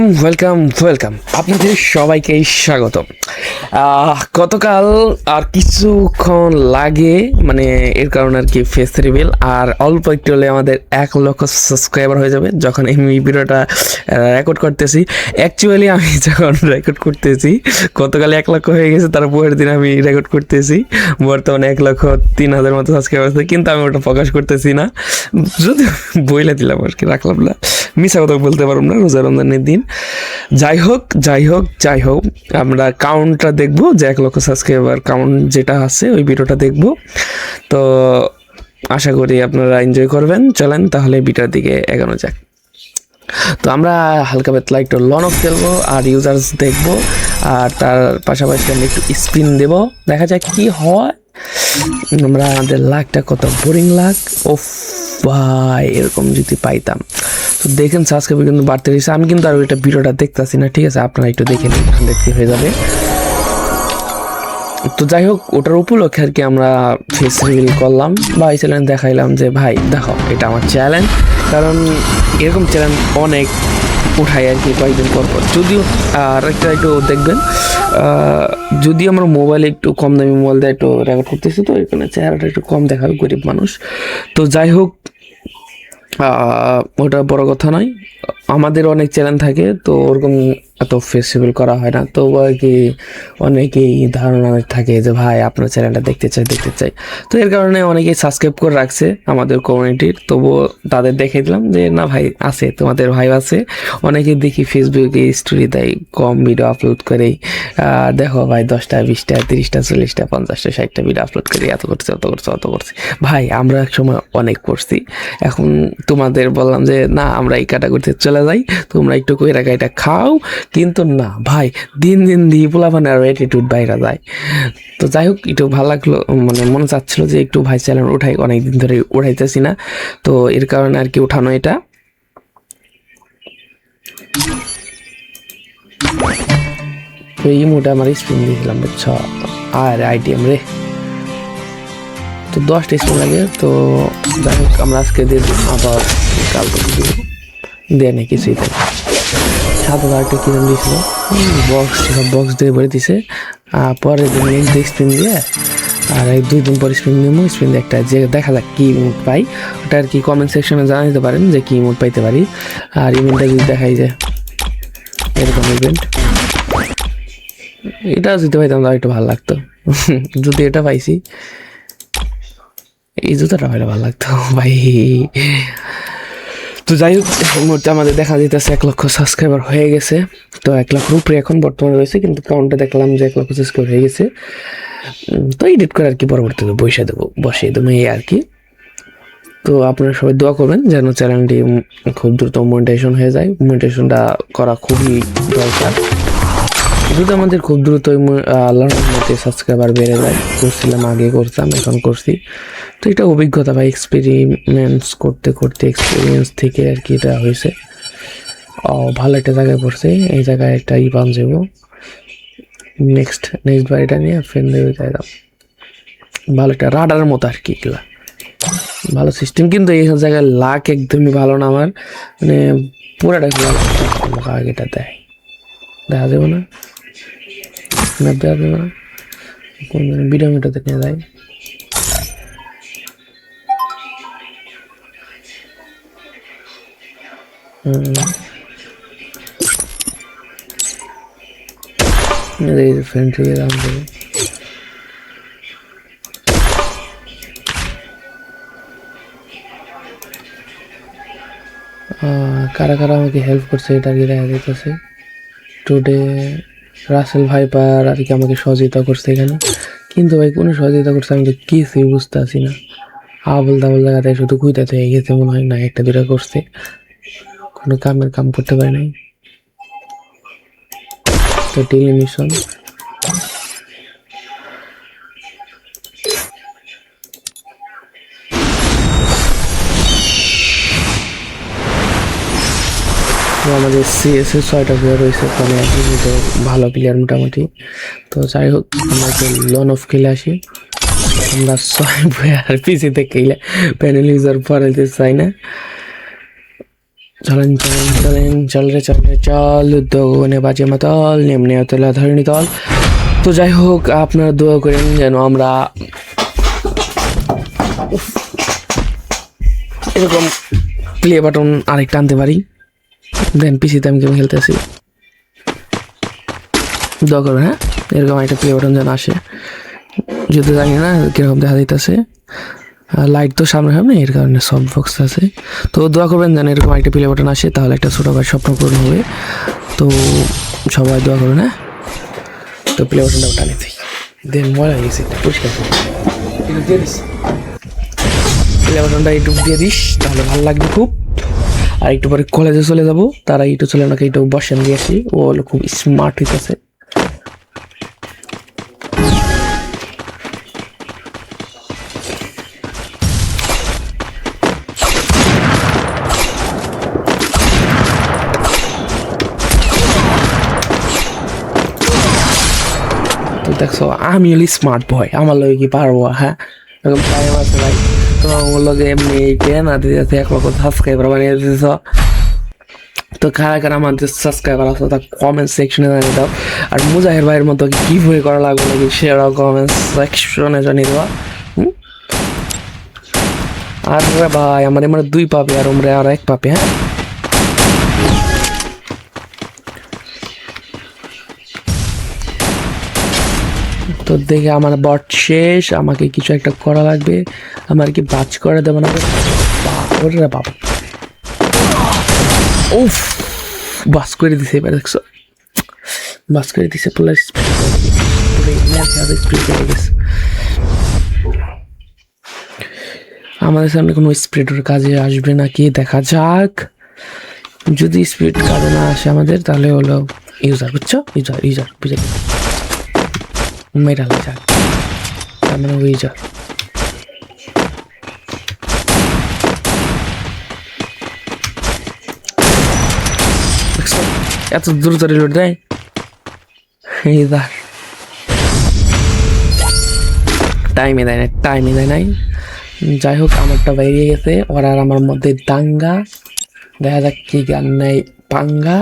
Welcome আপনাদের সবাইকে স্বাগতম। গতকাল আর কিছুক্ষণ লাগে, মানে এর কারণে আর কি ফেস রিভিল, আর অল্প একটু হলে আমাদের 1 লক্ষ সাবস্ক্রাইবার হয়ে যাবে যখন আমি ভিডিওটা রেকর্ড করতেছি। অ্যাকচুয়ালি আমি যখন রেকর্ড করতেছি গতকাল 1 লক্ষ হয়ে গেছে, তার পরের দিন আমি রেকর্ড করতেছি বর্তমানে 1,03,000 মতো সাবস্ক্রাইবার আছে, কিন্তু আমি ওটা প্রকাশ করতেছি না, যদি বইলে দিলাম আর কি, রাখলাম না, মিশা কথা বলতে পারব না রোজা রমজানের দিন। যাই হোক আমরা কাউন্টটা দেখবো, যে 1 লক্ষ সাবস্ক্রাইবার কাউন্ট যেটা আছে ওই ভিডিওটা দেখবো। তো আশা করি আপনারা এনজয় করবেন। চলেন তাহলে ভিডিওর দিকে এগোনো যাক। তো আমরা হালকা পাতলা একটু লন অফ খেলবো আর ইউজার্স দেখবো, আর তার পাশাপাশি আমরা একটু স্পিন দেবো, দেখা যাক কি হয়। আমরা আমাদের লাকটা কত বোরিং লাক, ওফ ভাই এরকম যদি পাইতাম। তো দেখেন সাবস্ক্রাইবার কিন্তু বাড়তে রয়েছে, আমি কিন্তু আর ওইটা ভিডিওটা দেখতেছি না, ঠিক আছে, আপনারা একটু দেখে নিন, 100 হয়ে যাবে। তো যাই হোক, ওটার উপলক্ষে আর কি আমরা ফেস রিভিল করলাম, ভাই চ্যালেঞ্জ দেখাইলাম যে ভাই দেখো এটা আমার চ্যালেঞ্জ, কারণ এরকম চ্যালেঞ্জ অনেক উঠাই আর কি কয়েকদিন পর পর। যদিও আর একটা একটু দেখবেন, যদি আমরা মোবাইলে একটু কম দামি মোবাইল দিয়ে একটু রেকর্ড করতেছি, তো এখানে চেহারাটা একটু কম দেখাবে, গরিব মানুষ। তো যাই হোক, ওটা বড় কথা নয়, আমাদের অনেক চ্যালেঞ্জ থাকে, তো ওরকম এত ফেস্টিভ্যাল করা হয় না। তো আর কি অনেকেই ধারণা থাকে যে ভাই আপনার চ্যানেলটা দেখতে চাই, তো এর কারণে অনেকেই সাবস্ক্রাইব করে রাখছে আমাদের কমিউনিটির। তবুও তাদের দেখে দিলাম যে না ভাই আছে, তোমাদের ভাই আছে। অনেকে দেখি ফেসবুকে স্টোরি দেয়, কম ভিডিও আপলোড করেই, দেখো ভাই 10টা 20টা 30টা 40টা 50টা 60টা ভিডিও আপলোড করে এত করছে। ভাই আমরা এক সময় অনেক করছি, এখন তোমাদের বললাম যে না আমরা এই ক্যাটাগরিতে চলে যাই, তোমরা একটু কইরা গাইটা খাও, কিন্তু না ভাই দিন দিয়ে পোলাপানে আর অ্যাটিটিউড বাইরে যায়। তো যাই হোক, একটু ভালো লাগলো, মানে মনে চাচ্ছিল যে একটু ভাই চ্যানেল উঠাই, অনেকদিন ধরে উঠাইতেছি না, তো এর কারণে আর কি উঠানো এটা। তো এই মুহূর্তে আমার স্পিন দিয়েছিলাম, বুঝছ, আর আইটিএম রে, তো 10টা স্পিন লাগে। তো যাই হোক, আমরা আজকে দিয়ে দিই, আবার কালকে দিয়ে নেই কিছুই, তাই 7,000 কিনে দিয়েছিল, বক্স দিয়ে ভরে দিছে। পরের দিন নেক্সট স্পিন দিয়ে, আর এই 2 দিন পর স্পিন নিয়ে স্পিন দিয়ে একটা যে দেখা যাক কি ইমোট পাই, ওটা আর কি কমেন্ট সেকশনে জানা দিতে পারেন যে কি ইমোট পাইতে পারি। আর ইভেন্টটা যদি দেখাই যে এরকম ইভেন্ট, এটা যদি পাইতাম তাহলে একটু ভালো লাগতো। যদি এটা পাইছি, এই জুতাটা পাইলে ভালো লাগতো ভাই। তো যাই হোক, এই মুহূর্তে আমাদের দেখা যেতেছে 1 লক্ষ সাবস্ক্রাইবার হয়ে গেছে। তো 1 লক্ষের উপরে এখন বর্তমানে রয়েছে, কিন্তু কাউন্টে দেখলাম যে 1 লক্ষ সাবস্ক্রাইবার হয়ে গেছে। তো এডিট করে আর কি পরবর্তীতে বসিয়ে দেবো এই আর কি। তো আপনারা সবাই দোয়া করবেন যেন চ্যানেলটি খুব দ্রুত মনিটাইজেশন হয়ে যায়। মনিটাইজেশনটা করা খুবই দরকার, যদি আমাদের খুব দ্রুত সাবস্ক্রাইবার বেড়ে যায়। আগে করতাম, এখন করছি, তো এটা অভিজ্ঞতা বা এক্সপেরিমেন্টস করতে এক্সপিরিয়েন্স থেকে আর কি এটা হয়েছে। ভালো একটা জায়গায় পড়ছে, এই জায়গায় একটা পান যাবো, নেক্সট বাড়িটা নিয়ে ফ্রেন্ড দেবে যাইলাম। ভালো একটা রাডারের মতো আর কি, এগুলা ভালো সিস্টেম, কিন্তু এই জায়গায় লাক একদমই ভালো না আমার, মানে পুরাটা এটা দেখা যাবে না, দেওয়া যাবে না, ভিডিও মিটাতে নিয়ে যায়। ফ্রেন্ড থেকে দাম দেবে, কারা আমাকে হেল্প করছে এটা আর কি দেখা যাইতেছে। টুডে রাসেল ভাইপার আর কি আমাকে সহযোগিতা করছে এখানে, কিন্তু ভাই কোনো সহযোগিতা করছে আমি তো কিছুই বুঝতে পারছি না। আবল তাবল জায়গাতে শুধু কুইতাতে হয়ে গেছে মনে হয়, না 1টা 2টা করছে, কোনো কাম করতে পারে নাই। তো ডেইলি মিশন আমাদের সিএসএ 6টা প্লেয়ার রয়েছে, ওখানে তো ভালো প্লেয়ার মোটামুটি। তো যাই হোক, আমরা একটু লন অফ খেলে আসি। আমরা 6 প্লেয়ার পিছিয়ে থেকে প্যানেল ইউজার পড়াইতে চাই না, চলেন চলেন চলেন চল রে চল রে চল, দোনে বাজে মাতাল নেমনে তলা ধরণী তল। তো যাই হোক, আপনারা দোয়া করেন যেন আমরা এরকম প্লে বাটন আরেকটা আনতে পারি। দেন পিসিতে আমি গেম খেলতেছি, দোয়া করবেন হ্যাঁ, এরকম একটা প্লে বাটন যেন আসে। যদি জানি না কিরকম দেখা দিতেছে, লাইট তো সামনে সামনে, এর কারণে সফট বক্স আছে। তো দোয়া করবেন যেন এরকম একটা প্লে বাটন আসে, তাহলে একটা ছোটো ভাই স্বপ্ন পূরণ হবে। তো সবাই দোয়া করবেন হ্যাঁ। তো প্লে বাটনটা ওটা নিতে দেন মজা গেছে, পরিষ্কার একটু দিয়ে দিস, প্লে বাটনটা একটু দিয়ে দিস তাহলে ভালো লাগবে খুব। আর একটু পরে কলেজে চলে যাবো, তারা একটু চলে ওনাকে একটু বসেন দিয়েছি, ও হলো খুব স্মার্ট হইতেছে। তো দেখছো আমি হলি স্মার্ট বয়, আমার লগে কি পারবো হ্যাঁ, এরকম টাইম আছে ভাই। তোমার আমার লগে এমনি কেন দিতে 1 লক্ষ সাবস্ক্রাইবার বানিয়ে দিতেছ। তো কারা কারা আমাদের সাবস্ক্রাইবার আছে তা কমেন্ট সেকশনে জানিয়ে দাও। আর মুজাহির ভাইয়ের মতো কি বই করা লাগবে নাকি সেটাও কমেন্ট সেকশনে জানিয়ে দেওয়া। আর ভাই আমার এমন 2 পাবে আর ওমরা আর 1 পাবে হ্যাঁ। তো দেখে আমার বট শেষ, আমাকে কিছু একটা করা লাগবে। আমার কি বাজ করে দেবো না? বাপরে বাবা, উফ বাস করে দিছে, এবার দেখছো বাস করে দিছে, পুরো স্পিড করে গেছে। আমাদের সামনে কোনো স্পিডের কাজে আসবে নাকি দেখা যাক। যদি স্পিড কাজে না আসে আমাদের, তাহলে হলো ইউজার, বুঝছো, ইউজার ইউজার বুঝে মেয়েরা যাক, তার মানে ইউজার। এত দ্রুত রিলোড দেয় ইউজার, টাইমে দেয় না, টাইমে দেয় নাই। যাই হোক আমারটা বেরিয়ে গেছে, ওরা আর আমার মধ্যে দাঙ্গা, দেখা যাক কি গান নেই পাঙ্গা।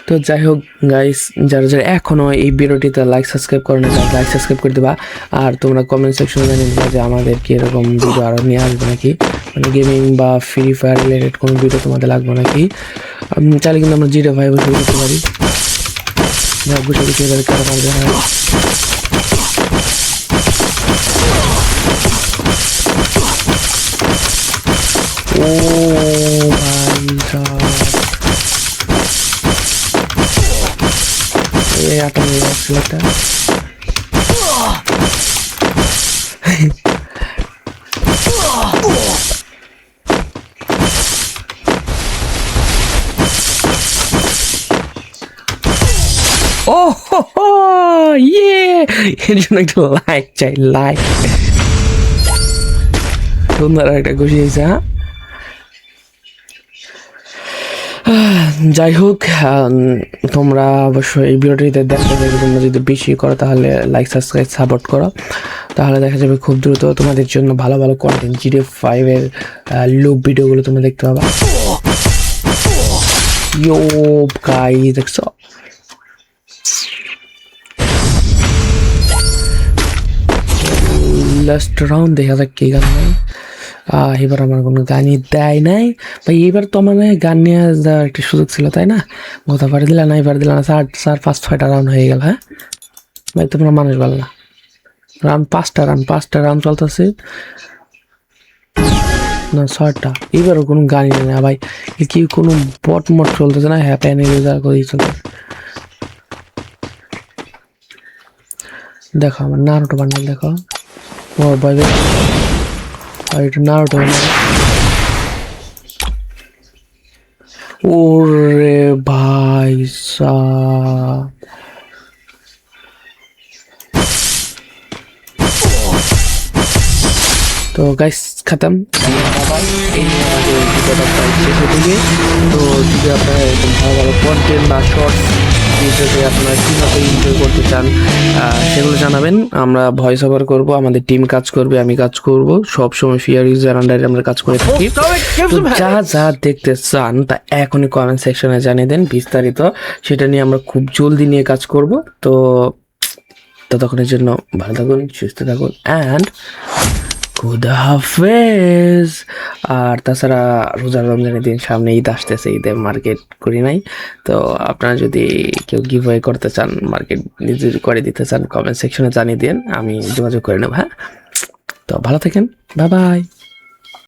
তো যাই হোক গাইস, যারা যারা এখনো এই ভিডিওটিতে লাইক সাবস্ক্রাইব করে না, লাইক সাবস্ক্রাইব করে দেবা। আর তোমরা কমেন্ট সেকশনে জানিয়ে দেবা যে আমাদের কি এরকম ভিডিও আরও নিয়ে আসবে নাকি, মানে গেমিং বা ফ্রি ফায়ার রিলেটেড কোনো ভিডিও তোমাদের লাগবে নাকি। চাইলে কিন্তু আমরা জিরো ফাইভ বসে করতে পারি, বসে বসে এবার কারো পারবে না। ও ভাই সাহেব, এই আটা নিয়ে যাচ্ছিল একটা। ও ইয়ে, এর জন্য একটা লাইক চাই, লাইক। সুন্দর একটা খুশি হয়েছে হ্যাঁ। যাই হোক, তোমরা অবশ্যই এই ভিডিওটিতে দেখতে পাবে, তোমরা যদি বেশি করো তাহলে লাইক সাবস্ক্রাইব সাপোর্ট করো, তাহলে দেখা যাবে খুব দ্রুত তোমাদের জন্য ভালো ভালো কন্টেন্ট GTA 5-এর লুপ ভিডিওগুলো তোমরা দেখতে পাবা। ইয়ো গাইস দেখছো, লাস্ট রাউন্ড দেখা যাক কি গান নাই। এবার আমার কোনো গানই দেয় নাই ভাই, এবার তো মানে গান নিয়ে যাওয়ার একটা সুযোগ ছিল তাই না, কোথা পারে দিলা না, এবার দিলা না, 4-5-6টা রাউন্ড হয়ে গেল হ্যাঁ ভাই, তোমরা মানুষ বল না। রাউন্ড 5টা রাউন্ড চলতেছে না, 6টা, এবারও কোনো গানই নেই না ভাই, কি কোনো বট মট চলতেছে না, হ্যাঁ প্যানেল ইউজার করেই চলছে। দেখো আমার নারুটো বান্ডেল দেখো, ও ভাই আর এটা নারুটো, ওরে ভাই সাব। তো গাইস খতম, তো যদি আপনারা এরকম ভালো ভালো কন্টেন্ট বা শর্টস ভিডিওতে আপনারা কীভাবে এনজয় করতে চান সেগুলো জানাবেন। আমরা ভয়েস ওভার করবো, আমাদের টিম কাজ করবে, আমি কাজ করব, সবসময় ফিয়ার ইউজার আন্ডারে আমরা কাজ করে থাকি। তো যা যা দেখতে চান তা এখনই কমেন্ট সেকশনে জানিয়ে দেন বিস্তারিত, সেটা নিয়ে আমরা খুব জলদি নিয়ে কাজ করব। তো ততক্ষণের জন্য ভালো থাকুন, সুস্থ থাকুন, অ্যান্ড খুদা হাফেজ। আর তাছাড়া রমজানের দিন সামনে ঈদ আসতেছে, ঈদে মার্কেট করি নাই। তো আপনারা যদি কেউ গিভ অ্যাওয়ে করতে চান, মার্কেট নিজে করে দিতে চান, কমেন্ট সেকশনে জানিয়ে দিন, আমি যোগাযোগ করে নেব। হ্যাঁ, তো ভালো থাকেন, বাই বাই।